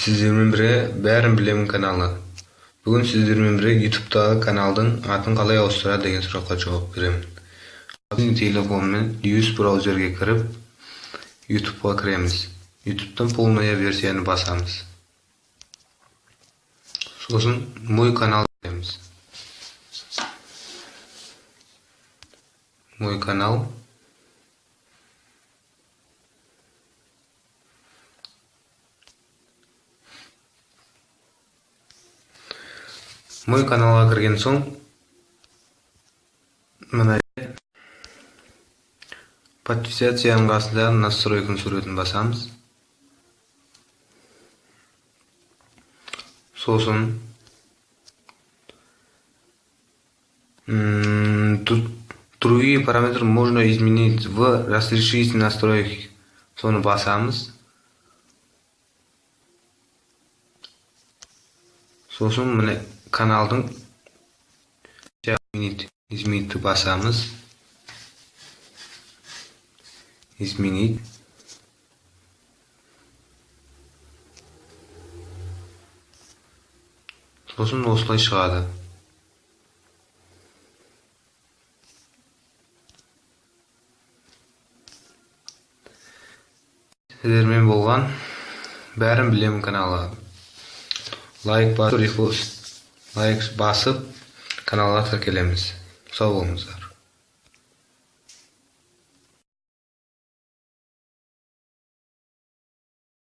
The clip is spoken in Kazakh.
Сіздермен бірге бәрін білемін каналы. Бүгін сіздермен бірге YouTube'дағы каналдың атын қалай ауыстырады деген сұраққа жауап беремін. Біздің телефонмен News браузерге кіріп, YouTube'ға кіреміз. YouTube'тан полная версияны басамыз. Сосын мой канал кіреміз. Мой канал. Мой каналға кірген соң, мына подписаться қасында настройканың суретін басамыз. Сосын другие параметры можно изменить в разрешитель настроек. Соны басамыз. Сосын мына каналдың изменить басамыз. Изменить. Сосын осылай шығады. Сіздермен болған бәрін білемін каналы. Лайк басып каналға тіркелеміз. Сау болыңыздар.